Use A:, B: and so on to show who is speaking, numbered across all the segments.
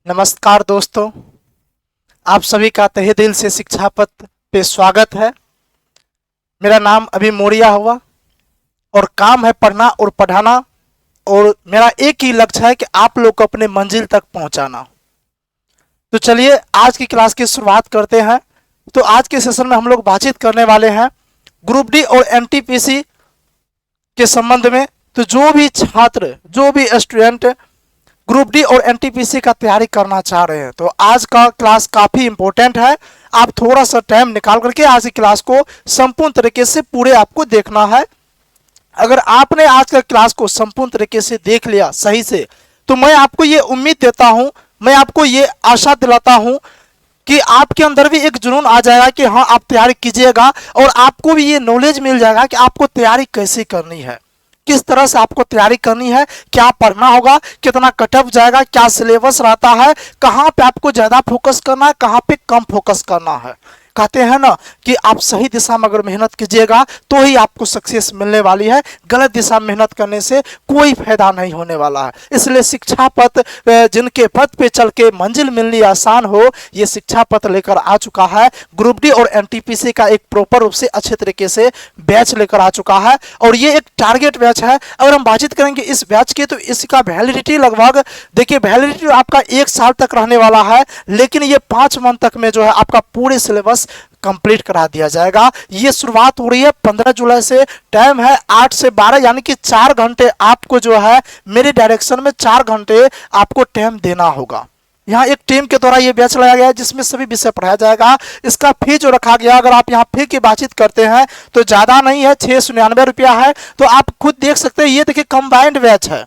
A: नमस्कार दोस्तों, आप सभी का तहे दिल से शिक्षा पथ पे स्वागत है। मेरा नाम अभी मोरिया हुआ और काम है पढ़ना और पढ़ाना, और मेरा एक ही लक्ष्य है कि आप लोग को अपने मंजिल तक पहुंचाना। तो चलिए आज की क्लास की शुरुआत करते हैं। तो आज के सेशन में हम लोग बातचीत करने वाले हैं ग्रुप डी और एनटीपीसी के संबंध में। तो जो भी छात्र, जो भी स्टूडेंट ग्रुप डी और एनटीपीसी का तैयारी करना चाह रहे हैं, तो आज का क्लास काफ़ी इंपॉर्टेंट है। आप थोड़ा सा टाइम निकाल करके आज की क्लास को संपूर्ण तरीके से पूरे आपको देखना है। अगर आपने आज का क्लास को संपूर्ण तरीके से देख लिया सही से, तो मैं आपको ये उम्मीद देता हूं, मैं आपको ये आशा दिलाता हूं कि आपके अंदर भी एक जुनून आ जाएगा कि हाँ आप तैयारी कीजिएगा, और आपको भी ये नॉलेज मिल जाएगा कि आपको तैयारी कैसे करनी है, किस तरह से आपको तैयारी करनी है, क्या पढ़ना होगा, कितना कटअप जाएगा, क्या सिलेबस रहता है, कहाँ पे आपको ज़्यादा फोकस करना है, कहाँ पे कम फोकस करना है। कहते हैं ना कि आप सही दिशा में अगर मेहनत कीजिएगा तो ही आपको सक्सेस मिलने वाली है। गलत दिशा में मेहनत करने से कोई फायदा नहीं होने वाला है। इसलिए शिक्षा पथ, जिनके पथ पे चल के मंजिल मिलनी आसान हो, ये शिक्षा पथ लेकर आ चुका है। ग्रुप डी और एनटीपीसी का एक प्रॉपर रूप से अच्छे तरीके से बैच लेकर आ चुका है, और ये एक टारगेट बैच है। अगर हम बातचीत करेंगे इस बैच की, तो इसका वैलिडिटी लगभग, देखिए वैलिडिटी आपका 1 साल तक रहने वाला है, लेकिन ये 5 मंथ तक में जो है आपका पूरे सिलेबस कंप्लीट करा दिया जाएगा। ये शुरुआत हो रही है 15 जुलाई से। टाइम है 8 से 12, यानी कि 4 घंटे आपको जो है मेरे डायरेक्शन में 4 घंटे आपको टाइम देना होगा। यहाँ एक टीम के द्वारा ये बैच लगाया गया है जिसमें सभी विषय पढ़ाया जाएगा। इसका फी जो रखा गया, अगर आप यहाँ फी की बातचीत करते हैं तो ज़्यादा नहीं है, 699 रुपया है। तो आप खुद देख सकते हैं, ये देखिए कंबाइंड बैच है।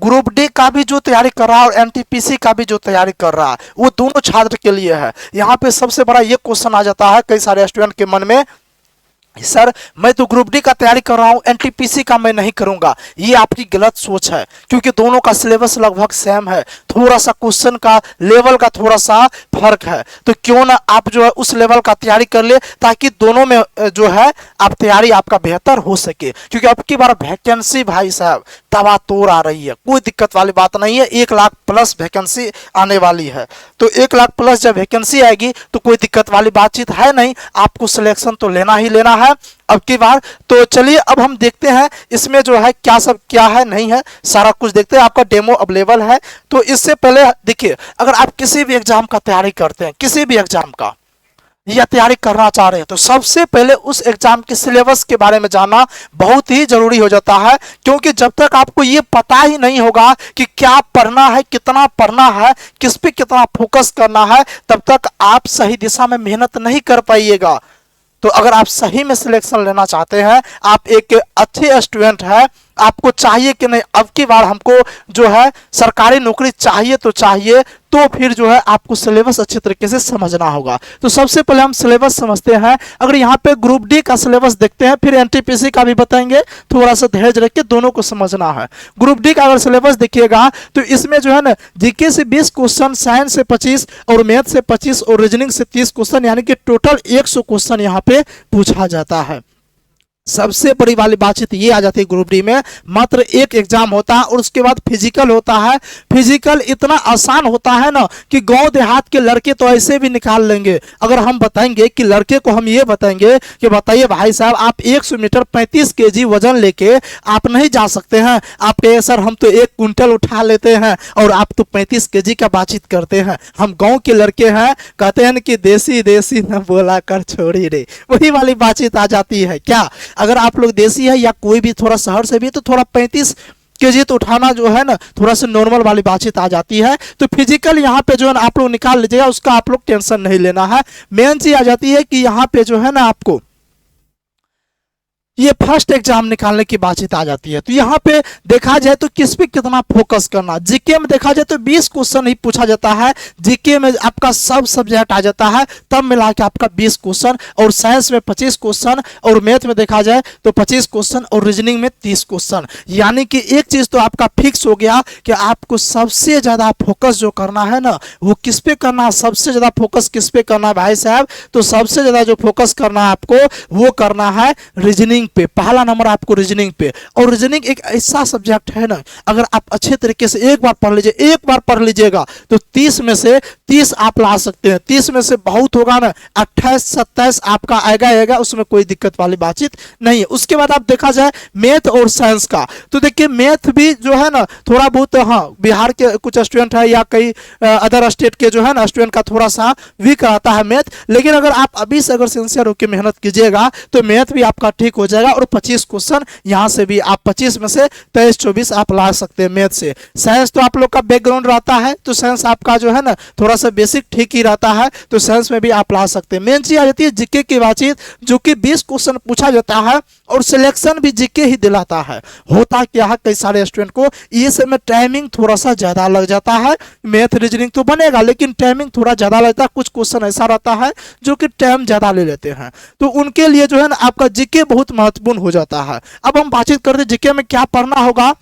A: ग्रुप डी का भी जो तैयारी कर रहा है और एनटीपीसी का भी जो तैयारी कर रहा है, वो दोनों छात्र के लिए है। यहाँ पे सबसे बड़ा ये क्वेश्चन आ जाता है कई सारे स्टूडेंट के मन में, सर मैं तो ग्रुप डी का तैयारी कर रहा हूँ, एनटीपीसी का मैं नहीं करूंगा। ये आपकी गलत सोच है, क्योंकि दोनों का सिलेबस लगभग सेम है। थोड़ा सा क्वेश्चन का लेवल का थोड़ा सा फर्क है, तो क्यों ना आप जो है उस लेवल का तैयारी कर ले, ताकि दोनों में जो है आप तैयारी आपका बेहतर हो सके। क्योंकि अब की बार वैकेंसी भाई साहब तबातोड़ आ रही है, कोई दिक्कत वाली बात नहीं है। 1 लाख प्लस वैकेंसी आने वाली है, तो 1 लाख प्लस जब वैकेंसी आएगी तो कोई दिक्कत वाली बातचीत है नहीं। आपको सिलेक्शन तो लेना ही लेना है अब की बार। तो चलिए अब हम देखते हैं इसमें जो है क्या सब क्या है नहीं है, सारा कुछ देखते हैं। आपका डेमो अवेलेबल है। तो इससे पहले देखिए, अगर आप किसी भी एग्जाम का तैयारी करते हैं, किसी भी एग्जाम का या तैयारी करना चाह रहे हैं, तो सबसे पहले उस एग्जाम के सिलेबस के बारे में जानना बहुत ही जरूरी हो जाता है। क्योंकि जब तक आपको ये पता ही नहीं होगा कि क्या पढ़ना है, कितना पढ़ना है, किस पे कितना फोकस करना है, तब तक आप सही दिशा में मेहनत नहीं कर पाइएगा। तो अगर आप सही में सिलेक्शन लेना चाहते हैं, आप एक अच्छे स्टूडेंट हैं, आपको चाहिए कि नहीं अब की बार हमको जो है सरकारी नौकरी चाहिए, तो चाहिए तो फिर जो है आपको सिलेबस अच्छे तरीके से समझना होगा। तो सबसे पहले हम सिलेबस समझते हैं। अगर यहाँ पे ग्रुप डी का सिलेबस देखते हैं, फिर एनटीपीसी का भी बताएंगे, थोड़ा सा धैर्य रख के दोनों को समझना है। ग्रुप डी का अगर सिलेबस देखिएगा तो इसमें जो है ना जीके से 20 क्वेश्चन, साइंस से 25 और मैथ से 25 और रीजनिंग से 30 क्वेश्चन, यानी कि टोटल 100 क्वेश्चन यहाँ पे पूछा जाता है। सबसे बड़ी वाली बातचीत ये आ जाती है, ग्रुप डी में मात्र एक एग्जाम होता है और उसके बाद फिजिकल होता है। फिजिकल इतना आसान होता है ना कि गांव देहात के लड़के तो ऐसे भी निकाल लेंगे। अगर हम बताएंगे कि लड़के को हम ये बताएंगे कि बताइए भाई साहब आप 100 मीटर 35 केजी वजन लेके आप नहीं जा सकते हैं, आप कहे सर हम तो 1 कुंटल उठा लेते हैं और आप तो 35 केजी का बातचीत करते हैं। हम गाँव के लड़के हैं, कहते हैं कि देसी देसी न बोला कर छोड़ी रे, वही वाली बातचीत आ जाती है। क्या अगर आप लोग देसी है या कोई भी थोड़ा शहर से भी, तो थोड़ा 35 केजी तो उठाना जो है ना थोड़ा सा नॉर्मल वाली बातचीत आ जाती है। तो फिजिकल यहाँ पे जो है ना आप लोग निकाल लीजिएगा, उसका आप लोग टेंशन नहीं लेना है। मेन चीज आ जाती है कि यहाँ पे जो है ना आपको ये फर्स्ट एग्जाम निकालने की बातचीत आ जाती है। तो यहाँ पे देखा जाए तो किस पे कितना फोकस करना। जीके में देखा जाए तो 20 क्वेश्चन ही पूछा जाता है, जीके में आपका सब सब्जेक्ट आ जाता है, तब मिला के आपका 20 क्वेश्चन, और साइंस में 25 क्वेश्चन, और मैथ में देखा जाए तो 25 क्वेश्चन, और रीजनिंग में 30 क्वेश्चन। यानी कि एक चीज तो आपका फिक्स हो गया कि आपको सबसे ज्यादा फोकस जो करना है ना वो किस पे करना है, सबसे ज्यादा फोकस किस पे करना है भाई साहब, तो सबसे ज्यादा जो फोकस करना है आपको वो करना है रीजनिंग पे, पहला नंबर आपको रीजनिंग पे। और रीजनिंग एक ऐसा सब्जेक्ट है ना, अगर आप अच्छे तरीके से एक बार पढ़ लीजिए, एक बार पढ़ लीजिएगा तो 30 में से 30 आप ला सकते हैं। 30 में से बहुत होगा ना, 28 27 आपका आएगा, उसमें कोई दिक्कत वाली बातचीत नहीं है। उसके बाद आप देखा जाए मैथ और साइंस का, तो देखिए मैथ भी जो है ना थोड़ा बहुत, हाँ बिहार के कुछ स्टूडेंट है या कई अदर स्टेट के जो है ना स्टूडेंट का थोड़ा सा वीक रहता है मैथ, लेकिन अगर आप अभी से अगर सिंसियर होकर मेहनत कीजिएगा तो मैथ भी आपका ठीक हो जाएगा। और 25 क्वेश्चन यहाँ से भी आप 25 में से 23-24 आप ला सकते हैं मैथ से। साइंस तो आप लोग का बैकग्राउंड रहता है तो साइंस आपका जो है ना थोड़ा सा बेसिक ठीक ही रहता है, तो साइंस में भी आप ला सकते हैं। मेन चीज आ जाती है जीके की बातचीत, जो कि 20 क्वेश्चन पूछा जाता है और सिलेक्शन भी जीके ही दिलाता है। होता क्या है, कई सारे स्टूडेंट को ये सब में टाइमिंग थोड़ा सा ज्यादा लग जाता है। मैथ रीजनिंग तो बनेगा लेकिन टाइमिंग थोड़ा ज्यादा लगता है, कुछ क्वेश्चन ऐसा रहता है जो कि टाइम ज्यादा ले लेते हैं, तो उनके लिए जो है ना आपका जीके बहुत महत्वपूर्ण हो जाता है। अब हम बातचीत करते हैं जीके में क्या पढ़ना होगा।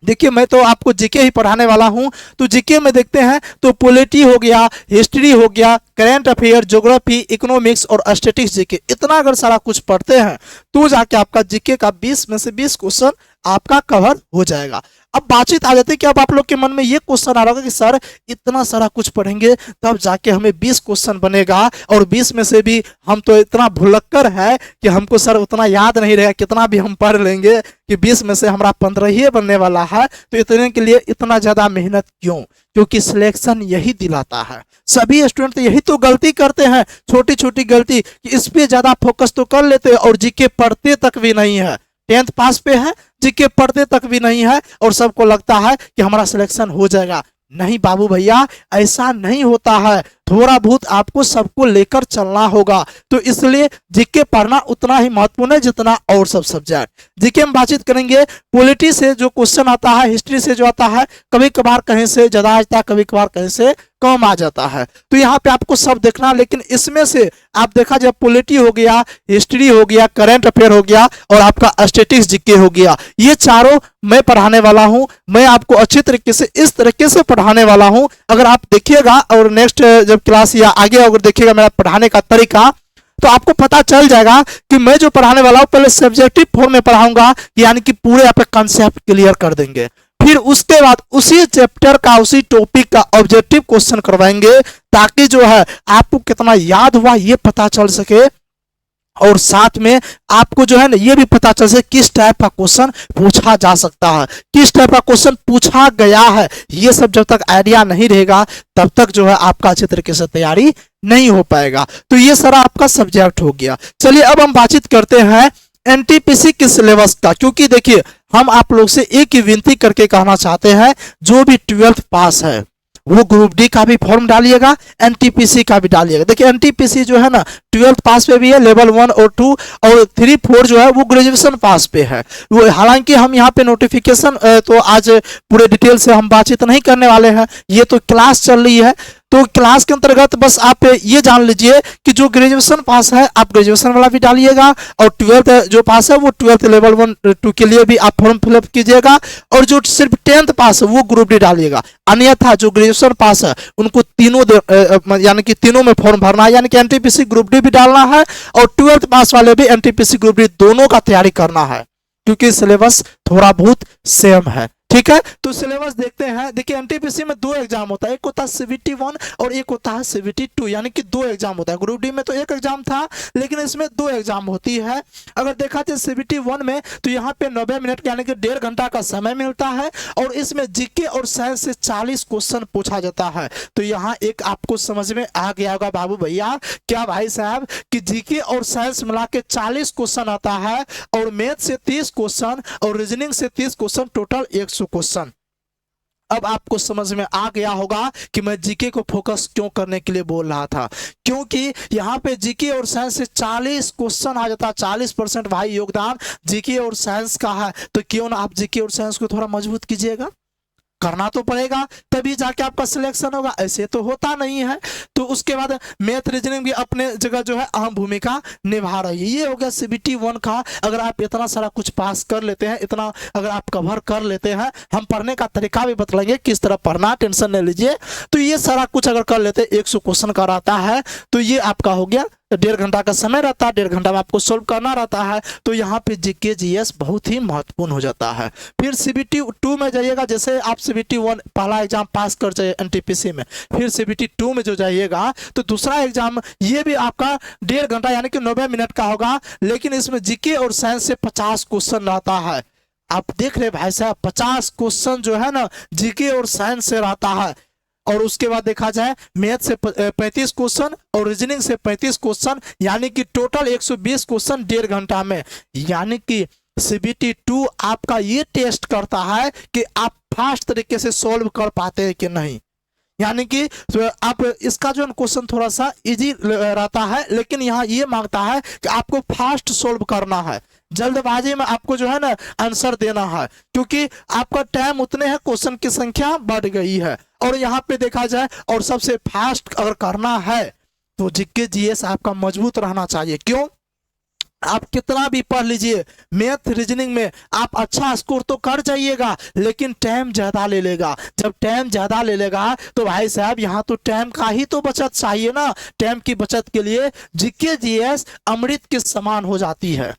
A: देखिए मैं तो आपको जीके ही पढ़ाने वाला हूं, तो जीके में देखते हैं तो पॉलिटी हो गया, हिस्ट्री हो गया, करंट अफेयर, ज्योग्राफी, इकोनॉमिक्स और स्टैटिस्टिक्स जीके, इतना अगर सारा कुछ पढ़ते हैं तो जाके आपका जीके का 20 में से 20 क्वेश्चन आपका कवर हो जाएगा। अब बातचीत आ जाती है कि अब आप लोग के मन में ये क्वेश्चन आ रहा होगा कि सर इतना सारा कुछ पढ़ेंगे तब जाके हमें 20 क्वेश्चन बनेगा, और 20 में से भी हम तो इतना भुलक्कर है कि हमको सर उतना याद नहीं रहेगा, कितना भी हम पढ़ लेंगे कि 20 में से हमारा 15 ही बनने वाला है, तो इतने के लिए इतना ज्यादा मेहनत क्यों? क्योंकि सिलेक्शन यही दिलाता है। सभी स्टूडेंट यही तो गलती करते हैं, छोटी छोटी गलती, कि इस पे ज्यादा फोकस तो कर लेते हैं और जीके पढ़ते तक भी नहीं है। 10th पास पे है, जीके पढ़ते तक भी नहीं है और सबको लगता है कि हमारा सिलेक्शन हो जाएगा। नहीं बाबू भैया, ऐसा नहीं होता है। थोड़ा बहुत आपको सबको लेकर चलना होगा, तो इसलिए जीके पढ़ना उतना ही महत्वपूर्ण है जितना और सब सब्जेक्ट। जीके में बातचीत करेंगे, पॉलिटी से जो क्वेश्चन आता है, हिस्ट्री से जो आता है, कभी कभार कहीं से ज्यादा आता है, कभी कभार कहीं से कम आ जाता है, तो यहाँ पे आपको सब देखना। लेकिन इसमें से आप देखा जाए पॉलिटी हो गया, हिस्ट्री हो गया, करंट अफेयर हो गया और आपका स्टैटिस्टिक्स जीके हो गया, ये चारों मैं पढ़ाने वाला हूँ। मैं आपको अच्छी तरीके से इस तरीके से पढ़ाने वाला हूँ। अगर आप देखिएगा और नेक्स्ट जब क्लास या आगे अगर देखिएगा मेरा पढ़ाने का तरीका, तो आपको पता चल जाएगा कि मैं जो पढ़ाने वाला हूँ पहले सब्जेक्टिव फॉर्म में पढ़ाऊंगा, यानी कि पूरे आप कंसेप्ट क्लियर कर देंगे। फिर उसके बाद उसी चैप्टर का, उसी टॉपिक का ऑब्जेक्टिव क्वेश्चन करवाएंगे, ताकि जो है आपको कितना याद हुआ ये पता चल सके, और साथ में आपको जो है ना ये भी पता चल सके किस टाइप का क्वेश्चन पूछा जा सकता है, किस टाइप का क्वेश्चन पूछा गया है। ये सब जब तक आइडिया नहीं रहेगा तब तक जो है आपका अच्छे तरीके से तैयारी नहीं हो पाएगा। तो ये सारा आपका सब्जेक्ट हो गया। चलिए अब हम बातचीत करते हैं एनटीपीसी के सिलेबस का, क्योंकि देखिए हम आप लोग से एक ही विनती करके कहना चाहते हैं, जो भी 12th पास है वो ग्रुप डी का भी फॉर्म डालिएगा, एनटीपीसी का भी डालिएगा। देखिए एनटीपीसी जो है ना 12th पास पे भी है, लेवल 1 और 2 और 3 4 जो है वो ग्रेजुएशन पास पे है। वो हालांकि हम यहाँ पे नोटिफिकेशन तो आज पूरे डिटेल से हम बातचीत नहीं करने वाले हैं, ये तो क्लास चल रही है, तो क्लास के अंतर्गत बस आप ये जान लीजिए कि जो ग्रेजुएशन पास है आप ग्रेजुएशन वाला भी डालिएगा, और 12th जो पास है वो 12th लेवल 1 2 के लिए भी आप फॉर्म फिलअप कीजिएगा, और जो सिर्फ 10th पास है वो ग्रुप डी डालिएगा। अन्यथा जो ग्रेजुएशन पास है उनको तीनों यानी कि तीनों में फॉर्म भरना है, यानी कि एनटीपीसी ग्रुप डी भी डालना है और 12th पास वाले भी एनटीपीसी ग्रुप डी दोनों का तैयारी करना है, क्योंकि सिलेबस थोड़ा बहुत सेम है। ठीक है, तो सिलेबस देखते हैं। देखिए एनटीपीसी में 2 एग्जाम होता है, एक होता है सीबीटी 1 और एक होता है सीबीटी 2, यानी कि 2 एग्जाम होता है। ग्रुप डी में तो 1 एग्जाम था, लेकिन इसमें 2 एग्जाम होती है। अगर देखा जाए सीबीटी 1 में तो यहाँ पे 90 मिनट यानी कि 1.5 घंटा का समय मिलता है, और इसमें जीके और साइंस से 40 क्वेश्चन पूछा जाता है। तो यहाँ एक आपको समझ में आ गया होगा बाबू भैया, क्या भाई साहब, कि जीके और साइंस मिला के 40 क्वेश्चन आता है, और मैथ से 30 क्वेश्चन और रीजनिंग से 30 क्वेश्चन, टोटल 100 क्वेश्चन। अब आपको समझ में आ गया होगा कि मैं जीके को फोकस क्यों करने के लिए बोल रहा था, क्योंकि यहाँ पे जीके और साइंस से 40 क्वेश्चन आ जाता है। 40% भाई योगदान जीके और साइंस का है, तो क्यों ना आप जीके और साइंस को थोड़ा मजबूत कीजिएगा। करना तो पड़ेगा, तभी जाके आपका सिलेक्शन होगा, ऐसे तो होता नहीं है। तो उसके बाद मैथ रीजनिंग भी अपने जगह जो है अहम भूमिका निभा रही है। ये हो गया सीबीटी 1 का। अगर आप इतना सारा कुछ पास कर लेते हैं, इतना अगर आप कवर कर लेते हैं, हम पढ़ने का तरीका भी बतलाएंगे किस तरह पढ़ना, टेंशन नहीं लीजिए। तो ये सारा कुछ अगर कर लेते, 100 क्वेश्चन का रहता है, तो ये आपका हो गया 1.5 घंटा का समय रहता है, 1.5 घंटा में आपको सोल्व करना रहता है। तो यहाँ पे जीके जीएस बहुत ही महत्वपूर्ण हो जाता है। फिर सीबीटी 2 में जाइएगा, जैसे आप सीबीटी 1 पहला एग्जाम पास कर जाइए एनटीपीसी में, फिर सीबीटी 2 में जो जाइएगा तो दूसरा एग्जाम ये भी आपका 1.5 घंटा यानी कि 90 मिनट का होगा, लेकिन इसमें जीके और साइंस से 50 क्वेश्चन रहता है। आप देख रहे भाई साहब, 50 क्वेश्चन जो है ना जीके और साइंस से रहता है। और उसके बाद देखा जाए मैथ से 35 क्वेश्चन और रीजनिंग से 35 क्वेश्चन, यानी कि टोटल 120 क्वेश्चन 1.5 घंटा में। यानी कि सीबीटी 2 आपका ये टेस्ट करता है कि आप फास्ट तरीके से सॉल्व कर पाते हैं कि नहीं। यानी कि आप इसका जो क्वेश्चन थोड़ा सा इजी रहता है, लेकिन यहाँ ये मांगता है कि आपको फास्ट सॉल्व करना है, जल्दबाजी में आपको जो है ना आंसर देना है, क्योंकि आपका टाइम उतने है, क्वेश्चन की संख्या बढ़ गई है। और यहाँ पे देखा जाए और सबसे फास्ट अगर करना है तो जीके जीएस आपका मजबूत रहना चाहिए। क्यों? आप कितना भी पढ़ लीजिए, मैथ रीजनिंग में आप अच्छा स्कोर तो कर जाइएगा, लेकिन टाइम ज्यादा ले लेगा। जब टाइम ज्यादा ले लेगा तो भाई साहब यहाँ तो टाइम का ही तो बचत चाहिए ना। टाइम की बचत के लिए जीके जीएस अमृत के समान हो जाती है।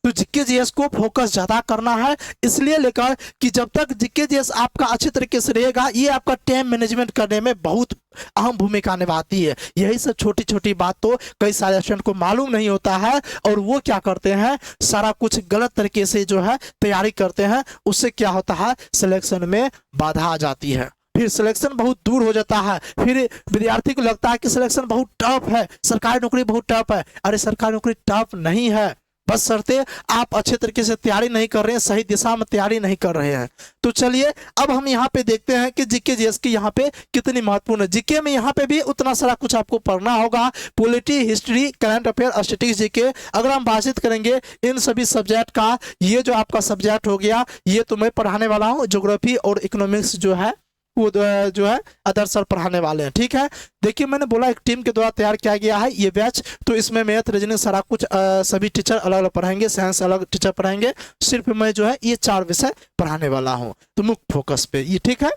A: तो जीके जीएस को फोकस ज्यादा करना है, इसलिए लेकर कि जब तक जीके जीएस आपका अच्छी तरीके से रहेगा, ये आपका टाइम मैनेजमेंट करने में बहुत अहम भूमिका निभाती है। यही सब छोटी छोटी बात तो कई सारे स्टूडेंट को मालूम नहीं होता है, और वो क्या करते हैं, सारा कुछ गलत तरीके से जो है तैयारी करते हैं। उससे क्या होता है, सिलेक्शन में बाधा आ जाती है, फिर सिलेक्शन बहुत दूर हो जाता है। फिर विद्यार्थी को लगता है कि सिलेक्शन बहुत टफ है, सरकारी नौकरी बहुत टफ है। अरे सरकारी नौकरी टफ नहीं है, बस शर्ते आप अच्छे तरीके से तैयारी नहीं कर रहे हैं, सही दिशा में तैयारी नहीं कर रहे हैं। तो चलिए अब हम यहाँ पे देखते हैं कि जीके जीएस की यहाँ पे कितनी महत्वपूर्ण है। जीके में यहाँ पे भी उतना सारा कुछ आपको पढ़ना होगा, polity, history, current affair, statistics, GK. अगर हम बातचीत करेंगे इन सभी सब्जेक्ट का, ये जो आपका सब्जेक्ट हो गया, ये तो मैं पढ़ाने वाला हूँ, ज्योग्राफी और इकोनॉमिक्स जो है वो जो है अदर्स सर पढ़ाने वाले हैं। ठीक है, देखिए मैंने बोला एक टीम के द्वारा तैयार किया गया है ये बैच। तो इसमें मैथ रीजनिंग सारा कुछ सभी टीचर अलग अलग पढ़ाएंगे, साइंस अलग टीचर पढ़ाएंगे, सिर्फ मैं जो है ये 4 विषय पढ़ाने वाला हूँ, तो मुख्य फोकस पे ये। ठीक है,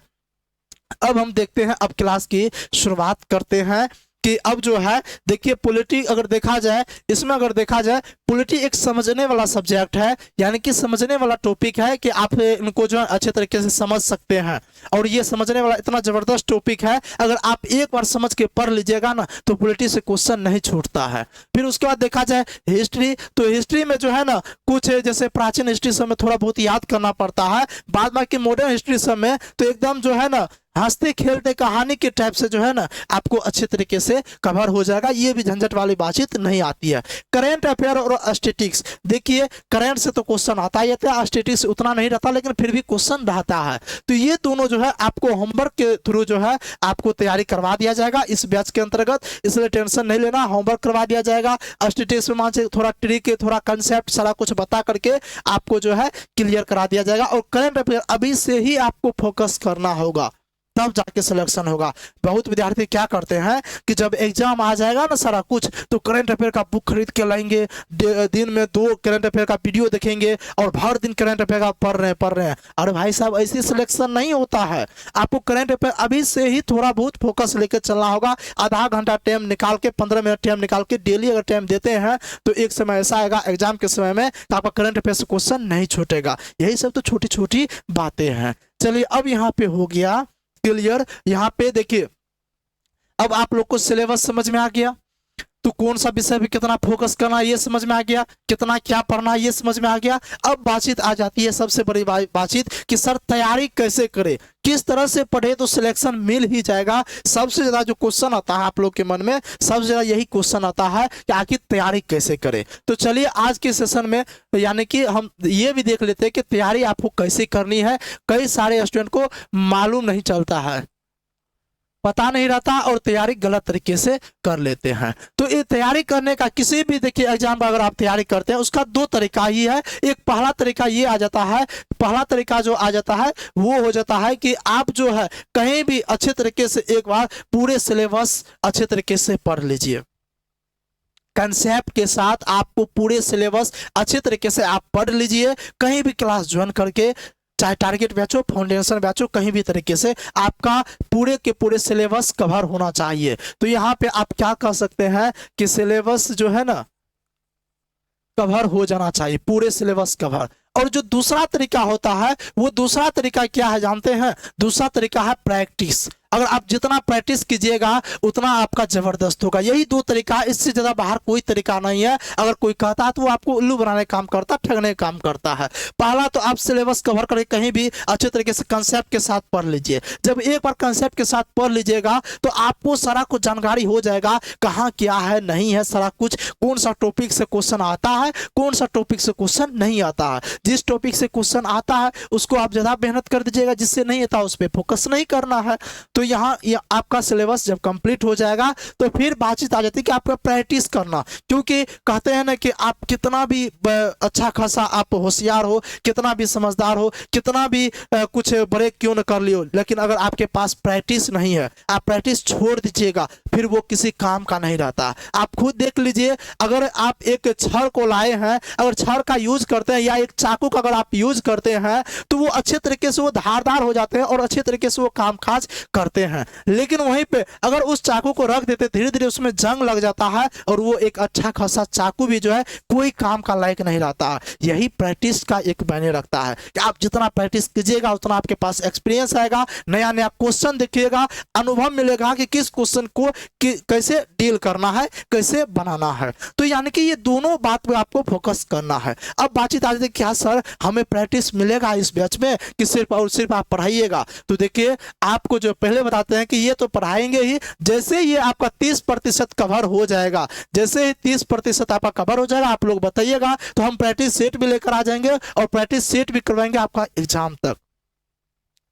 A: अब हम देखते हैं, अब क्लास की शुरुआत करते हैं कि अब जो है देखिए पॉलिटी अगर देखा जाए, इसमें अगर देखा जाए पॉलिटी एक समझने वाला सब्जेक्ट है, यानी कि समझने वाला टॉपिक है कि आप इनको जो है अच्छे तरीके से समझ सकते हैं। और ये समझने वाला इतना जबरदस्त टॉपिक है, अगर आप एक बार समझ के पढ़ लीजिएगा ना तो पॉलिटी से क्वेश्चन नहीं छूटता है। फिर उसके बाद देखा जाए हिस्ट्री, तो हिस्ट्री में जो है ना कुछ जैसे प्राचीन हिस्ट्री सब में थोड़ा बहुत याद करना पड़ता है, बाद बाकी मॉडर्न हिस्ट्री सब में तो एकदम जो है ना हंसते खेलते कहानी के टाइप से जो है ना आपको अच्छे तरीके से कवर हो जाएगा, ये भी झंझट वाली बातचीत नहीं आती है। करेंट अफेयर और स्टैटिस्टिक्स, देखिए करंट से तो क्वेश्चन आता ही आता है, स्टैटिस्टिक्स उतना नहीं रहता, लेकिन फिर भी क्वेश्चन रहता है। तो ये दोनों जो है आपको होमवर्क के थ्रू जो है आपको तैयारी करवा दिया जाएगा इस बैच के अंतर्गत, इसलिए टेंशन नहीं लेना, होमवर्क करवा दिया जाएगा। स्टैटिस्टिक्स में मान से थोड़ा ट्रिक, थोड़ा कंसेप्ट सारा कुछ बता करके आपको जो है क्लियर करा दिया जाएगा। और करंट अफेयर अभी से ही आपको फोकस करना होगा, तब जाके सिलेक्शन होगा। बहुत विद्यार्थी क्या करते हैं कि जब एग्जाम आ जाएगा ना सारा कुछ, तो करंट अफेयर का बुक खरीद के लाएंगे, दिन में 2 करंट अफेयर का वीडियो देखेंगे और भर दिन करंट अफेयर का पढ़ रहे हैं। अरे भाई साहब ऐसी सिलेक्शन नहीं होता है, आपको करंट अफेयर अभी से ही थोड़ा बहुत फोकस लेकर चलना होगा। आधा घंटा टाइम निकाल के, 15 मिनट टाइम निकाल के डेली अगर टाइम देते हैं तो एक समय ऐसा आएगा एग्जाम के समय में तो आपका करंट अफेयर से क्वेश्चन नहीं छूटेगा। यही सब तो छोटी छोटी बातें हैं। चलिए अब यहाँ पे हो गया क्लियर। यहाँ पे देखिए अब आप लोग को सिलेबस समझ में आ गया, तो कौन सा विषय पे कितना फोकस करना ये समझ में आ गया, कितना क्या पढ़ना ये समझ में आ गया। अब बातचीत आ जाती है सबसे बड़ी बातचीत कि सर तैयारी कैसे करें, किस तरह से पढ़े तो सिलेक्शन मिल ही जाएगा। सबसे ज्यादा जो क्वेश्चन आता है आप लोग के मन में, सबसे ज्यादा यही क्वेश्चन आता है कि आखिर तैयारी कैसे करें। तो चलिए आज के सेशन में यानी कि हम ये भी देख लेते हैं कि तैयारी आपको कैसे करनी है। कई सारे स्टूडेंट को मालूम नहीं चलता है, पता नहीं रहता और तैयारी गलत तरीके से कर लेते हैं। तो ये तैयारी करने का किसी भी देखिए एग्जाम का अगर आप तैयारी करते हैं उसका 2 तरीका ही है। एक पहला तरीका ये आ जाता है, पहला तरीका जो आ जाता है वो हो जाता है कि आप जो है कहीं भी अच्छे तरीके से एक बार पूरे सिलेबस अच्छे तरीके से पढ़ लीजिए, कंसेप्ट के साथ आपको पूरे सिलेबस अच्छे तरीके से आप पढ़ लीजिए, कहीं भी क्लास ज्वाइन करके चाहे टारगेट बैच हो, फाउंडेशन बैच हो, कहीं भी तरीके से आपका पूरे के पूरे सिलेबस कवर होना चाहिए। तो यहाँ पे आप क्या कह सकते हैं कि सिलेबस जो है ना कवर हो जाना चाहिए, पूरे सिलेबस कवर। और जो दूसरा तरीका होता है, वो दूसरा तरीका क्या है जानते हैं? दूसरा तरीका है प्रैक्टिस। अगर आप जितना प्रैक्टिस कीजिएगा उतना आपका जबरदस्त होगा। यही दो तरीका है, इससे ज्यादा बाहर कोई तरीका नहीं है। अगर कोई कहता है तो वो आपको उल्लू बनाने का काम करता है, ठगने का काम करता है। पहला तो आप सिलेबस कवर करके कहीं भी अच्छे तरीके से कंसेप्ट के साथ पढ़ लीजिए। जब एक बार कंसेप्ट के साथ पढ़ लीजिएगा तो आपको सारा कुछ जानकारी हो जाएगा, कहाँ क्या है नहीं है, सारा कुछ, कौन सा टॉपिक से क्वेश्चन आता है, कौन सा टॉपिक से क्वेश्चन नहीं आता है। जिस टॉपिक से क्वेश्चन आता है उसको आप ज्यादा मेहनत कर दीजिएगा, जिससे नहीं आता उस पर फोकस नहीं करना है। तो यहाँ आपका सिलेबस जब कंप्लीट हो जाएगा तो फिर बातचीत आ जाती है कि आपका प्रैक्टिस करना। क्योंकि कहते हैं ना कि आप कितना भी अच्छा खासा आप होशियार हो, कितना भी समझदार हो, कितना भी कुछ बड़े क्यों न कर लियो, लेकिन अगर आपके पास प्रैक्टिस नहीं है, आप प्रैक्टिस छोड़ दीजिएगा, फिर वो किसी काम का नहीं रहता। आप खुद देख लीजिए, अगर आप एक छड़ को लाए हैं, अगर छड़ का यूज करते हैं या एक चाकू का अगर आप यूज करते हैं तो वो अच्छे तरीके से वो धारदार हो जाते हैं और अच्छे तरीके से वो कामकाज करते हैं। लेकिन वहीं पे अगर उस चाकू को रख देते, धीरे धीरे उसमें जंग लग जाता है और वो एक अच्छा खासा चाकू भी जो है कोई काम का लायक नहीं रहता। यही प्रैक्टिस का एक मायने रखता है कि आप जितना प्रैक्टिस कीजिएगा उतना आपके पास एक्सपीरियंस आएगा, नया नया क्वेश्चन देखिएगा, अनुभव मिलेगा कि किस क्वेश्चन को कैसे डील करना है, कैसे बनाना है। तो यानी कि ये दोनों बात पे आपको फोकस करना है। अब बातचीत आ जाती है क्या सर हमें प्रैक्टिस मिलेगा इस बैच में कि सिर्फ और सिर्फ आप पढ़ाइएगा? तो देखिए, आपको जो पहले बताते हैं कि ये तो पढ़ाएंगे ही, जैसे ये आपका 30% कवर हो जाएगा, जैसे ही 30% आपका कवर हो जाएगा आप लोग बताइएगा तो हम प्रैक्टिस सेट भी लेकर आ जाएंगे और प्रैक्टिस सेट भी करवाएंगे आपका एग्जाम तक।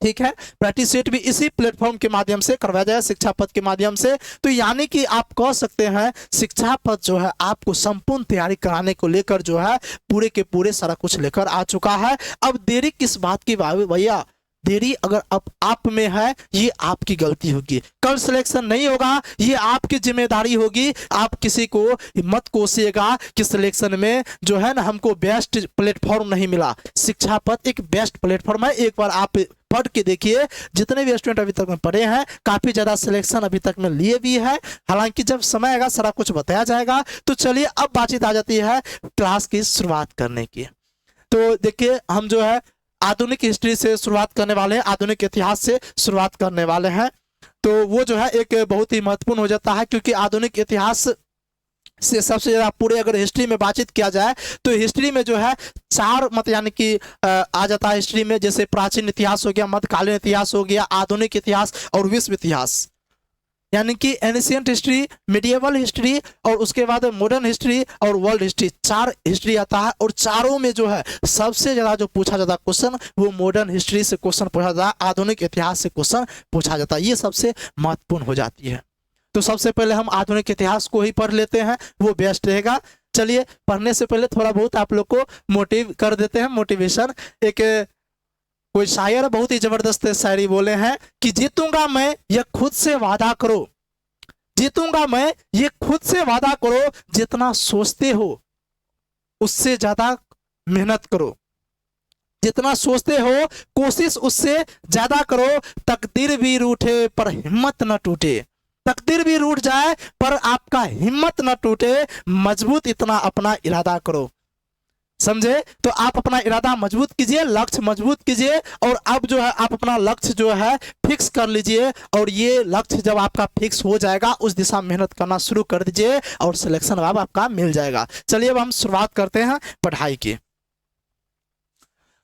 A: ठीक है, प्रैक्टिस सेट भी इसी प्लेटफॉर्म के माध्यम से करवाया जाएगा, शिक्षा पथ के माध्यम से। तो यानी कि आप कह सकते हैं शिक्षा पथ जो है आपको संपूर्ण तैयारी कराने को लेकर जो है पूरे के पूरे सारा कुछ लेकर आ चुका है। अब देरी किस बात की भैया? देरी अगर अब आप में है ये आपकी गलती होगी, कल सिलेक्शन नहीं होगा ये आपकी जिम्मेदारी होगी। आप किसी को मत कोसिएगा कि सिलेक्शन में जो है ना हमको बेस्ट प्लेटफॉर्म नहीं मिला। शिक्षा पथ एक बेस्ट प्लेटफॉर्म है, एक बार आप पढ़ के देखिए। जितने भी स्टूडेंट अभी तक में पढ़े हैं काफी ज्यादा सिलेक्शन अभी तक में लिए भी है। हालांकि जब समय आएगा सारा कुछ बताया जाएगा। तो चलिए अब बातचीत आ जाती है क्लास की शुरुआत करने की। तो देखिए, हम जो है आधुनिक हिस्ट्री से शुरुआत करने वाले हैं, आधुनिक इतिहास से शुरुआत करने वाले हैं। तो वो जो है एक बहुत ही महत्वपूर्ण हो जाता है, क्योंकि आधुनिक इतिहास से सबसे ज्यादा पूरे अगर हिस्ट्री में बातचीत किया जाए तो हिस्ट्री में जो है चार मत यानी कि आ जाता है हिस्ट्री में। जैसे प्राचीन इतिहास हो गया, मध्यकालीन इतिहास हो गया, आधुनिक इतिहास और विश्व इतिहास। यानी कि एंशिएंट हिस्ट्री, मिडिएवल हिस्ट्री और उसके बाद मॉडर्न हिस्ट्री और वर्ल्ड हिस्ट्री, चार हिस्ट्री आता है। और चारों में जो है सबसे ज्यादा जो पूछा जाता है क्वेश्चन वो मॉडर्न हिस्ट्री से क्वेश्चन पूछा जाता है, आधुनिक इतिहास से क्वेश्चन पूछा जाता है। ये सबसे महत्वपूर्ण हो जाती है। तो सबसे पहले हम आधुनिक इतिहास को ही पढ़ लेते हैं, वो बेस्ट रहेगा। चलिए, पढ़ने से पहले थोड़ा बहुत आप लोग को मोटिव कर देते हैं, मोटिवेशन। एक कोई शायर बहुत ही जबरदस्त शायरी बोले हैं कि जीतूंगा मैं ये खुद से वादा करो, जीतूंगा मैं ये खुद से वादा करो, जितना सोचते हो उससे ज्यादा मेहनत करो, जितना सोचते हो कोशिश उससे ज्यादा करो, तकदीर भी रूठे पर हिम्मत न टूटे, तकदीर भी रूठ जाए पर आपका हिम्मत न टूटे, मजबूत इतना अपना इरादा करो। समझे? तो आप अपना इरादा मजबूत कीजिए, लक्ष्य मजबूत कीजिए और अब जो है आप अपना लक्ष्य जो है फिक्स कर लीजिए। और ये लक्ष्य जब आपका फिक्स हो जाएगा उस दिशा में मेहनत करना शुरू कर दीजिए और सिलेक्शन अब आपका मिल जाएगा। चलिए अब हम शुरुआत करते हैं पढ़ाई की।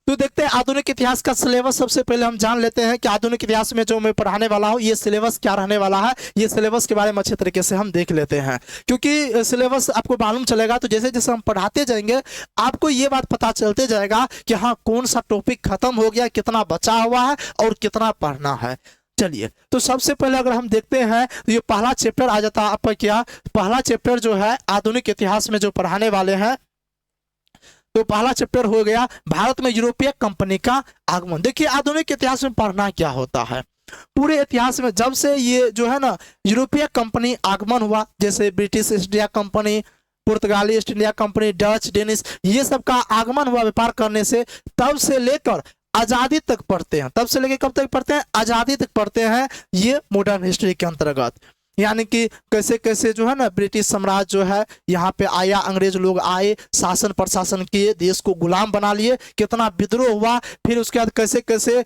A: तो देखते हैं आधुनिक इतिहास का सिलेबस। सबसे पहले हम जान लेते हैं कि आधुनिक इतिहास में जो मैं पढ़ाने वाला हूँ ये सिलेबस क्या रहने वाला है। ये सिलेबस के बारे में अच्छे तरीके से हम देख लेते हैं, क्योंकि सिलेबस आपको मालूम चलेगा तो जैसे जैसे हम पढ़ाते जाएंगे आपको ये बात पता चलते जाएगा कि हाँ कौन सा टॉपिक खत्म हो गया, कितना बचा हुआ है और कितना पढ़ना है। चलिए, तो सबसे पहले अगर हम देखते हैं तो ये पहला चैप्टर आ जाता है आपका क्या, पहला चैप्टर जो है आधुनिक इतिहास में जो पढ़ाने वाले हैं तो पहला चैप्टर हो गया भारत में यूरोपीय कंपनी का आगमन। देखिए, आधुनिक इतिहास में पढ़ना क्या होता है। पूरे इतिहास में जब से ये जो है ना यूरोपीय कंपनी आगमन हुआ, जैसे ब्रिटिश ईस्ट इंडिया कंपनी, पुर्तगाली east India company, Dutch, Danish, ये सब का आगमन हुआ व्यापार करने से, तब से लेकर आजादी तक पढ़ते हैं, तब से लेके कब तक पढ़ते हैं, आजादी तक पढ़ते हैं, ये मॉडर्न हिस्ट्री के अंतर्गत। यानी कि कैसे कैसे जो है ना ब्रिटिश साम्राज्य जो है यहाँ पे आया, अंग्रेज लोग आए, शासन प्रशासन किए, देश को गुलाम बना लिए, कितना विद्रोह हुआ, फिर उसके बाद कैसे कैसे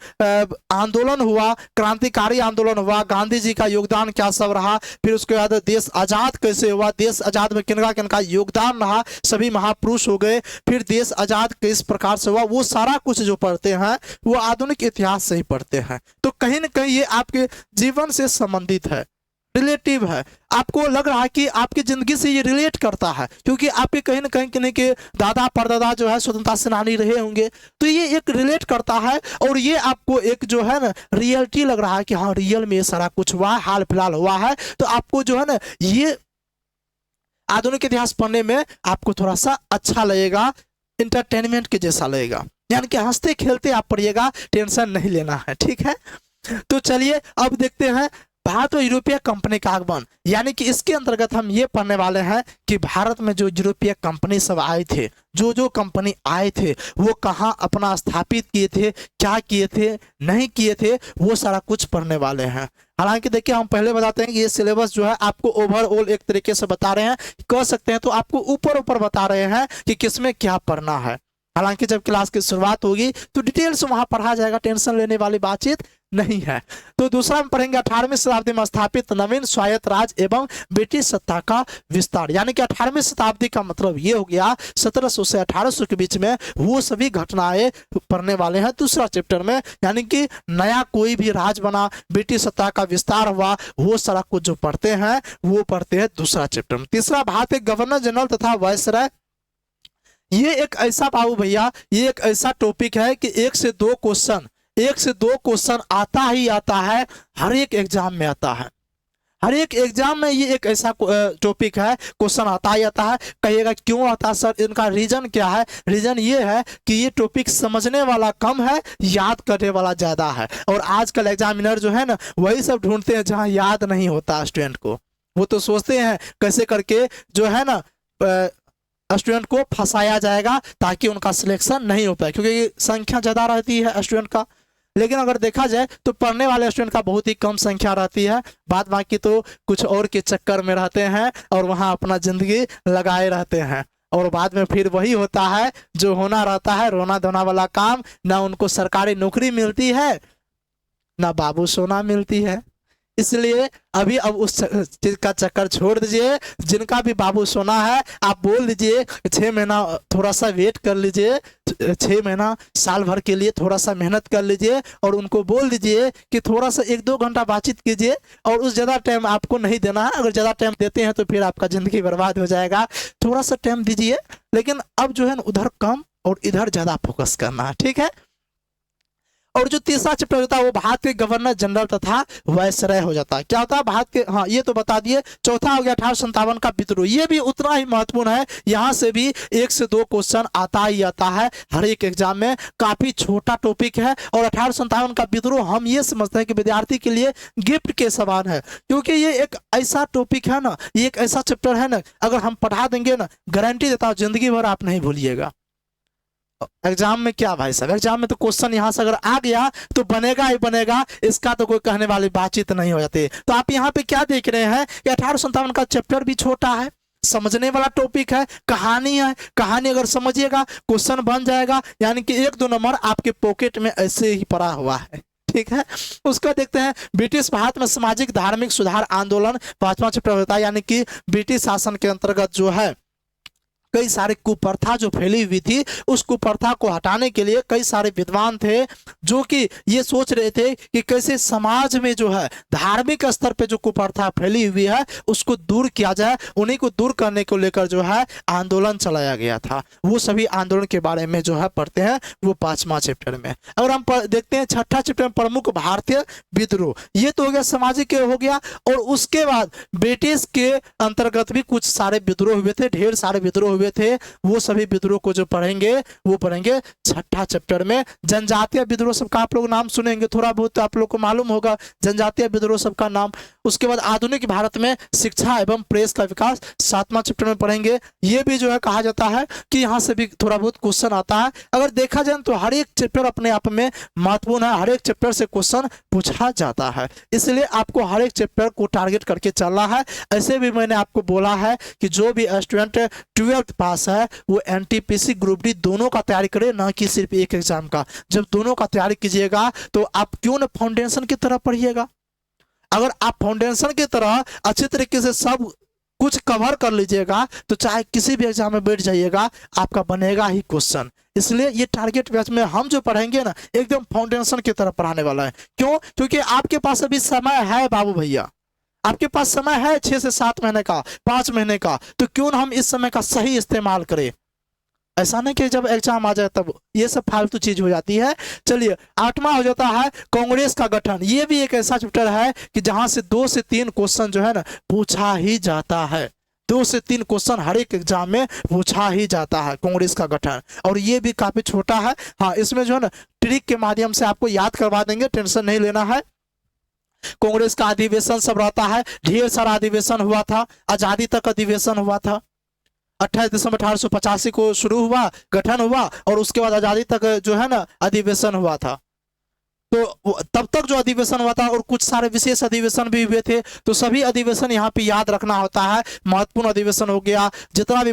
A: आंदोलन हुआ, क्रांतिकारी आंदोलन हुआ, गांधी जी का योगदान क्या सब रहा, फिर उसके बाद देश आजाद कैसे हुआ, देश आजाद में किनका किनका योगदान रहा, सभी महापुरुष हो गए, फिर देश आजाद किस प्रकार से हुआ, वो सारा कुछ जो पढ़ते हैं वो आधुनिक इतिहास से ही पढ़ते हैं। तो कहीं ना कहीं ये आपके जीवन से संबंधित है, रिलेटिव है, आपको लग रहा है कि आपकी जिंदगी से ये रिलेट करता है, क्योंकि आपके कहीं ना कहीं के दादा परदादा जो है स्वतंत्रता सेनानी रहे होंगे, तो ये एक रिलेट करता है और ये आपको एक जो है ना रियलिटी लग रहा है कि हाँ रियल में ये सारा कुछ हुआ है, हाल फिलहाल हुआ है। तो आपको जो है ना ये आधुनिक इतिहास पढ़ने में आपको थोड़ा सा अच्छा लगेगा, इंटरटेनमेंट के जैसा लगेगा, यानी कि हंसते खेलते आप पढ़िएगा, टेंशन नहीं लेना है, ठीक है। तो चलिए अब देखते हैं भारत और यूरोपीय कंपनी का आगमन, यानी कि इसके अंतर्गत हम ये पढ़ने वाले हैं कि भारत में जो यूरोपीय कंपनी सब आए थे, जो कंपनी आए थे वो कहाँ अपना स्थापित किए थे, क्या किए थे, नहीं किए थे, वो सारा कुछ पढ़ने वाले हैं। हालांकि देखिए हम पहले बताते हैं कि ये सिलेबस जो है आपको ओवरऑल एक तरीके से बता रहे हैं, कह सकते हैं तो आपको ऊपर ऊपर बता रहे हैं कि किसमें क्या पढ़ना है। हालांकि जब क्लास की शुरुआत होगी तो डिटेल्स वहां पढ़ा जाएगा, टेंशन लेने वाली बातचीत नहीं है। तो दूसरा हम पढ़ेंगे 18वीं शताब्दी में स्थापित नवीन स्वायत्त राज्य एवं ब्रिटिश सत्ता का विस्तार, यानी कि 18वीं शताब्दी का मतलब ये हो गया 1700 से 1800 के बीच में वो सभी घटनाएं पढ़ने वाले हैं दूसरा चैप्टर में, यानी कि नया कोई भी राज्य बना, ब्रिटिश सत्ता का विस्तार हुआ, वो सारा कुछ जो पढ़ते हैं वो पढ़ते हैं दूसरा चैप्टर में। तीसरा भारत के गवर्नर जनरल तथा वायसराय, ये एक ऐसा बाबू भैया, ये एक ऐसा टॉपिक है कि एक से दो क्वेश्चन आता ही आता है, हर एक एग्जाम में आता है, हर एक एग्जाम में ये एक ऐसा टॉपिक है, क्वेश्चन आता ही आता है। कहिएगा क्यों आता है सर, इनका रीजन क्या है? रीजन ये है कि ये टॉपिक समझने वाला कम है, याद करने वाला ज्यादा है, और आजकल एग्जामिनर जो है ना वही सब ढूंढते हैं जहां याद नहीं होता स्टूडेंट को। वो तो सोचते हैं कैसे करके जो है ना स्टूडेंट को फंसाया जाएगा ताकि उनका सिलेक्शन नहीं हो पाए, क्योंकि संख्या ज़्यादा रहती है स्टूडेंट का। लेकिन अगर देखा जाए तो पढ़ने वाले स्टूडेंट का बहुत ही कम संख्या रहती है, बाद बाकी तो कुछ और के चक्कर में रहते हैं और वहाँ अपना ज़िंदगी लगाए रहते हैं, और बाद में फिर वही होता है जो होना रहता है, रोना धोना वाला काम। ना उनको सरकारी नौकरी मिलती है, ना बाबू सोना मिलती है। इसलिए अभी अब उस चीज का चक्कर छोड़ दीजिए। जिनका भी बाबू सोना है आप बोल दीजिए 6 महीना थोड़ा सा वेट कर लीजिए, 6 महीना साल भर के लिए थोड़ा सा मेहनत कर लीजिए, और उनको बोल दीजिए कि थोड़ा सा 1-2 घंटा बातचीत कीजिए, और उस ज़्यादा टाइम आपको नहीं देना है। अगर ज़्यादा टाइम देते हैं तो फिर आपका ज़िंदगी बर्बाद हो जाएगा। थोड़ा सा टाइम दीजिए, लेकिन अब जो है ना उधर कम और इधर ज़्यादा फोकस करना है, ठीक है। और जो तीसरा चैप्टर होता है वो भारत के गवर्नर जनरल तथा वायसराय हो जाता है। क्या होता है भारत के, हाँ ये तो बता दिए। चौथा हो गया 1857 का विद्रोह, ये भी उतना ही महत्वपूर्ण है, यहाँ से भी 1 से 2 क्वेश्चन आता ही आता है हर एक एग्जाम में। काफी छोटा टॉपिक है, और 1857 का विद्रोह हम ये समझते हैं कि विद्यार्थी के लिए गिफ्ट के समान है, क्योंकि ये एक ऐसा टॉपिक है ना, ये एक ऐसा चैप्टर है ना, अगर हम पढ़ा देंगे ना, गारंटी देता हूँ जिंदगी भर आप नहीं भूलिएगा। एग्जाम में क्या भाई साहब, एग्जाम में तो क्वेश्चन यहाँ से अगर आ गया तो बनेगा ही बनेगा, इसका तो कोई कहने वाली बातचीत नहीं हो जाती। तो आप यहाँ पे क्या देख रहे हैं कि 1857 का चैप्टर भी छोटा है, समझने वाला टॉपिक है, कहानी है, कहानी अगर समझिएगा क्वेश्चन बन जाएगा, यानी कि 1-2 नंबर आपके पॉकेट में ऐसे ही पड़ा हुआ है, ठीक है। उसका देखते हैं ब्रिटिश भारत में सामाजिक धार्मिक सुधार आंदोलन, 5वां चैप्टर होता है, यानी कि ब्रिटिश शासन के अंतर्गत जो है कई सारे कुप्रथा जो फैली हुई थी, उस कुप्रथा को हटाने के लिए कई सारे विद्वान थे जो कि ये सोच रहे थे कि कैसे समाज में जो है धार्मिक स्तर पे जो कुप्रथा फैली हुई है उसको दूर किया जाए। उन्हीं को दूर करने को लेकर जो है आंदोलन चलाया गया था। वो सभी आंदोलन के बारे में जो है पढ़ते हैं वो 5वां चैप्टर में। अगर हम देखते हैं 6ठा चैप्टर में प्रमुख भारतीय विद्रोह, ये तो हो गया सामाजिक हो गया, और उसके बाद ब्रिटिश के अंतर्गत भी कुछ सारे विद्रोह हुए थे, ढेर सारे विद्रोह हुए हुए थे वो सभी विद्रोह को जो पढ़ेंगे वो पढ़ेंगे छठा चैप्टर में। जनजातीय विद्रोह सबका आप लोग नाम सुनेंगे, थोड़ा बहुत तो आप लोग को मालूम होगा जनजातीय विद्रोह सबका नाम। उसके बाद आधुनिक भारत में शिक्षा एवं प्रेस का विकास सातवां चैप्टर में पढ़ेंगे। ये भी जो है कहा जाता है कि यहाँ से भी थोड़ा बहुत क्वेश्चन आता है। अगर देखा जाए तो हर एक चैप्टर अपने आप में महत्वपूर्ण है, हर एक चैप्टर से क्वेश्चन पूछा जाता है, इसलिए आपको हर एक चैप्टर को टारगेट करके चलना है। ऐसे भी मैंने आपको बोला है कि जो भी स्टूडेंट 12th पास है वो एनटीपीसी ग्रुप डी दोनों का तैयारी करे, ना कि सिर्फ एक एग्जाम का। जब दोनों का तैयारी कीजिएगा तो आप क्यों ना फाउंडेशन की तरह पढ़िएगा। अगर आप फाउंडेशन की तरह अच्छे तरीके से सब कुछ कवर कर लीजिएगा तो चाहे किसी भी एग्जाम में बैठ जाइएगा आपका बनेगा ही क्वेश्चन। इसलिए ये टारगेट बैच में हम जो पढ़ेंगे ना एकदम फाउंडेशन की तरह पढ़ाने वाला है। क्यों? क्योंकि आपके पास अभी समय है बाबू भैया, आपके पास समय है 6 से 7 महीने का, 5 महीने का, तो क्यों ना हम इस समय का सही इस्तेमाल करें। ऐसा नहीं कि जब एग्जाम आ जाए तब ये सब फालतू चीज हो जाती है। चलिए 8वां हो जाता है कांग्रेस का गठन। ये भी एक ऐसा चैप्टर है कि जहां से 2 से 3 क्वेश्चन जो है ना पूछा ही जाता है। 2 से 3 क्वेश्चन हर एक एग्जाम में पूछा ही जाता है कांग्रेस का गठन। और ये भी काफी छोटा है। हाँ, इसमें जो है ना ट्रिक के माध्यम से आपको याद करवा देंगे, टेंशन नहीं लेना है। कांग्रेस का अधिवेशन सब रहता है, ढेर सारा अधिवेशन हुआ था, आजादी तक अधिवेशन हुआ था। 28 दिसंबर 1885 को शुरू हुआ, गठन हुआ और उसके बाद आजादी तक जो है ना अधिवेशन हुआ था। तो तब तक जो अधिवेशन हुआ था और कुछ सारे विशेष अधिवेशन भी हुए थे, तो सभी अधिवेशन यहाँ पे याद रखना होता है। महत्वपूर्ण अधिवेशन हो गया, जितना भी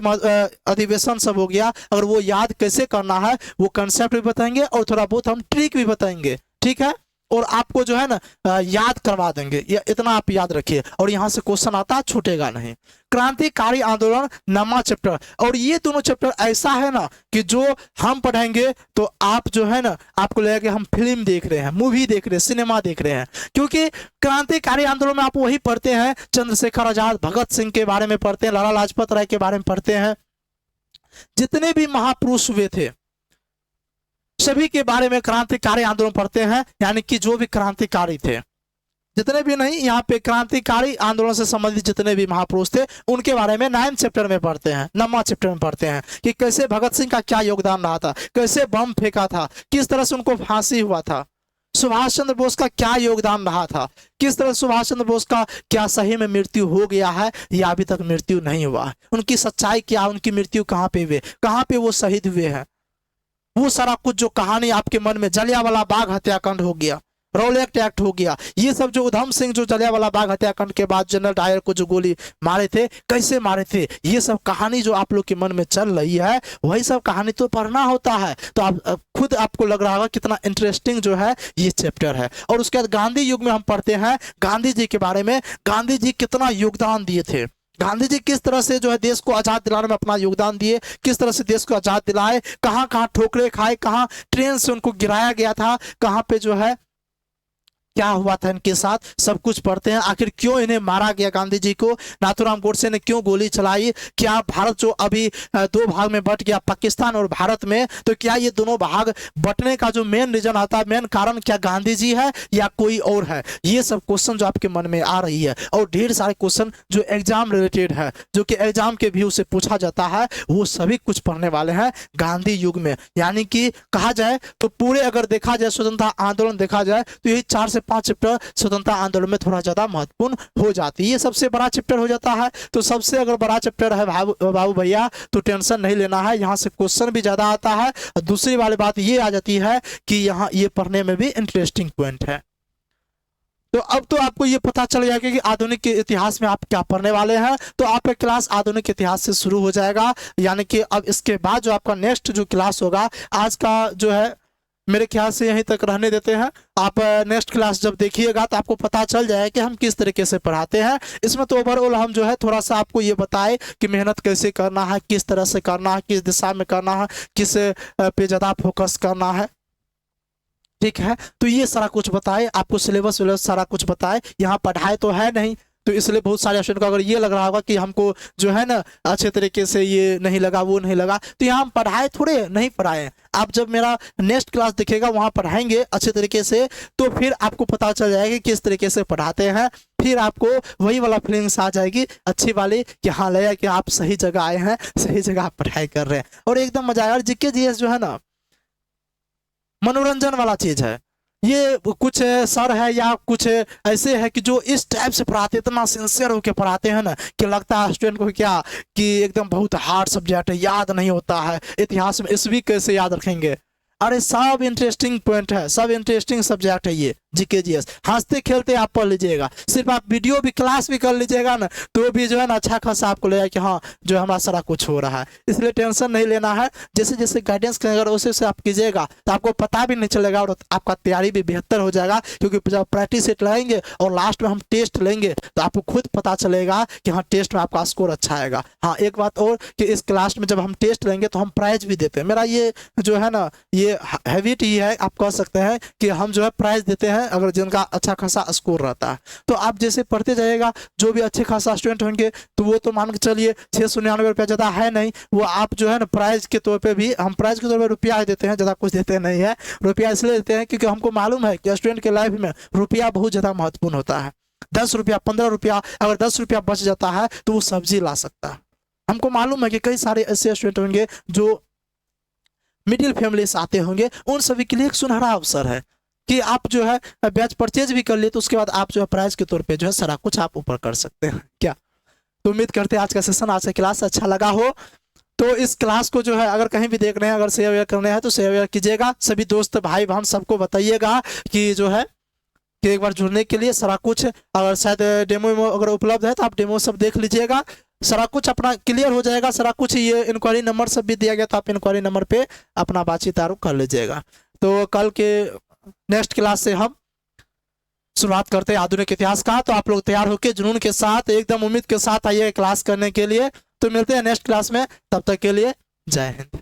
A: अधिवेशन सब हो गया, अगर वो याद कैसे करना है वो कंसेप्ट भी बताएंगे और थोड़ा बहुत हम ट्रिक भी बताएंगे, ठीक है। और आपको जो है ना याद करवा देंगे, ये इतना आप याद रखिए। और यहाँ से क्वेश्चन आता छूटेगा नहीं। क्रांतिकारी आंदोलन 9वां चैप्टर। और ये दोनों चैप्टर ऐसा है ना कि जो हम पढ़ेंगे तो आप जो है ना आपको लगेगा कि हम फिल्म देख रहे हैं, मूवी देख रहे हैं, सिनेमा देख रहे हैं। क्योंकि क्रांतिकारी आंदोलन में आप वही पढ़ते हैं, चंद्रशेखर आजाद, भगत सिंह के बारे में पढ़ते हैं, लाला लाजपत राय के बारे में पढ़ते हैं। जितने भी महापुरुष हुए थे सभी के बारे में क्रांतिकारी आंदोलन पढ़ते हैं, यानी कि जो भी क्रांतिकारी थे, जितने भी नहीं, यहाँ पे क्रांतिकारी आंदोलन से संबंधित जितने भी महापुरुष थे उनके बारे में 9 चैप्टर में पढ़ते हैं, 9वां चैप्टर में पढ़ते हैं कि कैसे भगत सिंह का क्या योगदान रहा था, कैसे बम फेंका था, किस तरह से उनको फांसी हुआ था, सुभाष चंद्र बोस का क्या योगदान रहा था, किस तरह सुभाष चंद्र बोस का क्या सही में मृत्यु हो गया है या अभी तक मृत्यु नहीं हुआ, उनकी सच्चाई क्या, उनकी मृत्यु कहाँ पे हुए, कहाँ पे वो शहीद हुए हैं। वो सारा कुछ जो कहानी आपके मन में, जलियांवाला बाग हत्याकांड हो गया, रॉलेट एक्ट हो गया, ये सब जो उधम सिंह जो जलियांवाला बाग हत्याकांड के बाद जनरल डायर को जो गोली मारे थे, कैसे मारे थे, ये सब कहानी जो आप लोग के मन में चल रही है वही सब कहानी तो पढ़ना होता है। तो आप खुद आपको लग रहा होगा कितना इंटरेस्टिंग जो है ये चैप्टर है। और उसके बाद गांधी युग में हम पढ़ते हैं गांधी जी के बारे में, गांधी जी कितना योगदान दिए थे, गांधी जी किस तरह से जो है देश को आजाद दिलाने में अपना योगदान दिए, किस तरह से देश को आजाद दिलाए, कहाँ कहाँ ठोकरे खाए, कहाँ ट्रेन से उनको गिराया गया था, कहाँ पे जो है क्या हुआ था इनके साथ, सब कुछ पढ़ते हैं। आखिर क्यों इन्हें मारा गया गांधी जी को, नाथूराम गोडसे ने क्यों गोली चलाई, क्या भारत जो अभी 2 भाग में बट गया, पाकिस्तान और भारत में, तो क्या ये दोनों भाग बटने का जो मेन रीजन आता है, मेन कारण क्या गांधी जी है या कोई और है। ये सब क्वेश्चन जो आपके मन में आ रही है और ढेर सारे क्वेश्चन जो एग्जाम रिलेटेड है, जो कि एग्जाम के व्यू से पूछा जाता है, वो सभी कुछ पढ़ने वाले हैं गांधी युग में। यानी कि कहा जाए तो पूरे अगर देखा जाए स्वतंत्रता आंदोलन देखा जाए तो यही 4 से 5 चैप्टर स्वतंत्रता आंदोलन में थोड़ा ज्यादा महत्वपूर्ण हो जाती है। ये सबसे बड़ा चैप्टर हो जाता है। तो सबसे अगर बड़ा चैप्टर है बाबू भैया तो टेंशन नहीं लेना है, यहाँ से क्वेश्चन भी ज्यादा आता है। दूसरी वाली बात ये आ जाती है कि यहाँ ये पढ़ने में भी इंटरेस्टिंग पॉइंट है। तो अब तो आपको ये पता चल जाएगा कि आधुनिक के इतिहास में आप क्या पढ़ने वाले हैं। तो आपका क्लास आधुनिक इतिहास से शुरू हो जाएगा, यानी कि अब इसके बाद जो आपका नेक्स्ट जो क्लास होगा, आज का जो है मेरे ख्याल से यहीं तक रहने देते हैं। आप नेक्स्ट क्लास जब देखिएगा तो आपको पता चल जाएगा कि हम किस तरीके से पढ़ाते हैं। इसमें तो ओवरऑल हम जो है थोड़ा सा आपको ये बताए कि मेहनत कैसे करना है, किस तरह से करना है, किस दिशा में करना है, किस पे ज़्यादा फोकस करना है, ठीक है। तो ये सारा कुछ बताए, आपको सिलेबस सारा कुछ बताए। यहाँ पढ़ाए तो है नहीं, तो इसलिए बहुत सारे स्टूडेंट को अगर ये लग रहा होगा कि हमको जो है ना अच्छे तरीके से ये नहीं लगा, वो नहीं लगा, तो यहाँ हम पढ़ाए थोड़े नहीं पढ़ाए। आप जब मेरा नेक्स्ट क्लास दिखेगा वहाँ पढ़ाएंगे अच्छे तरीके से, तो फिर आपको पता चल जाएगा कि किस तरीके से पढ़ाते हैं। फिर आपको वही वाला फीलिंग्स आ जाएगी अच्छी वाली कि हाँ लगेगा कि आप सही जगह आए हैं, सही जगह आप पढ़ाई कर रहे हैं और एकदम मजा आएगा। और जीके जीएस जो है ना मनोरंजन वाला चीज है। ये कुछ सर है या कुछ ऐसे है कि जो इस टाइप से पढ़ाते, इतना सिंसियर होकर पढ़ाते हैं ना कि लगता है स्टूडेंट को क्या कि एकदम बहुत हार्ड सब्जेक्ट है, याद नहीं होता है, इतिहास में ईस्वी कैसे याद रखेंगे। अरे सब इंटरेस्टिंग पॉइंट है, सब इंटरेस्टिंग सब्जेक्ट है ये जीके जीएस। हंसते खेलते आप पढ़ लीजिएगा, सिर्फ आप वीडियो भी क्लास भी कर लीजिएगा ना तो भी जो है ना अच्छा खासा आपको लगेगा कि हाँ जो हमारा सारा कुछ हो रहा है। इसलिए टेंशन नहीं लेना है, जैसे जैसे गाइडेंस करेगा उसे से आप कीजिएगा तो आपको पता भी नहीं चलेगा और आपका तैयारी भी बेहतर हो जाएगा। क्योंकि जब प्रैक्टिस सेट लगाएंगे और लास्ट में हम टेस्ट लेंगे तो आपको खुद पता चलेगा कि हाँ टेस्ट में आपका स्कोर अच्छा आएगा। हाँ एक बात और कि इस क्लास में जब हम टेस्ट लेंगे तो हम प्राइज भी देते हैं। मेरा ये जो है ना ये हैबिट ही है, आप कह सकते हैं कि हम जो है प्राइज देते हैं अगर जिनका अच्छा खासा स्कोर रहता है। तो आप जैसे पढ़ते जाइएगा, जो भी अच्छे खासा स्टूडेंट होंगे तो वो तो मान के चलिए 699 रुपया ज़्यादा है नहीं, वो आप जो है ना प्राइज के तौर पे भी, हम प्राइज के तौर पे रुपया ही देते हैं, ज़्यादा कुछ देते नहीं है। रुपया इसलिए देते हैं क्योंकि हमको मालूम है कि स्टूडेंट के लाइफ में रुपया बहुत ज़्यादा महत्वपूर्ण होता है। 10 रुपया 15 रुपया, अगर 10 रुपया बच जाता है तो वो सब्जी ला सकता है। हमको मालूम है कि कई सारे ऐसे स्टूडेंट होंगे जो मिडिल फैमिली से आते होंगे, उन सभी के लिए एक सुनहरा अवसर है कि आप जो है बैच परचेज भी कर लिए तो उसके बाद आप जो है प्राइज के तौर पे जो है सारा कुछ आप ऊपर कर सकते हैं क्या। तो उम्मीद करते हैं आज का सेशन, आज का क्लास अच्छा लगा हो। तो इस क्लास को जो है अगर कहीं भी देख रहे हैं, अगर शेयर वेयर करने हैं तो शेयर वेयर कीजिएगा, सभी दोस्त भाई बहन सबको बताइएगा कि जो है कि एक बार जुड़ने के लिए सारा कुछ, अगर शायद डेमो वेमो अगर उपलब्ध है तो आप डेमो सब देख लीजिएगा, सारा कुछ अपना क्लियर हो जाएगा। सारा कुछ ये इंक्वायरी नंबर सब भी दिया गया तो आप इंक्वायरी नंबर पे अपना बातचीत आरोप कर लीजिएगा। तो कल के नेक्स्ट क्लास से हम शुरुआत करते हैं आधुनिक इतिहास का। तो आप लोग तैयार होकर जुनून के साथ एकदम उम्मीद के साथ आइए क्लास करने के लिए। तो मिलते हैं नेक्स्ट क्लास में, तब तक के लिए जय हिंद।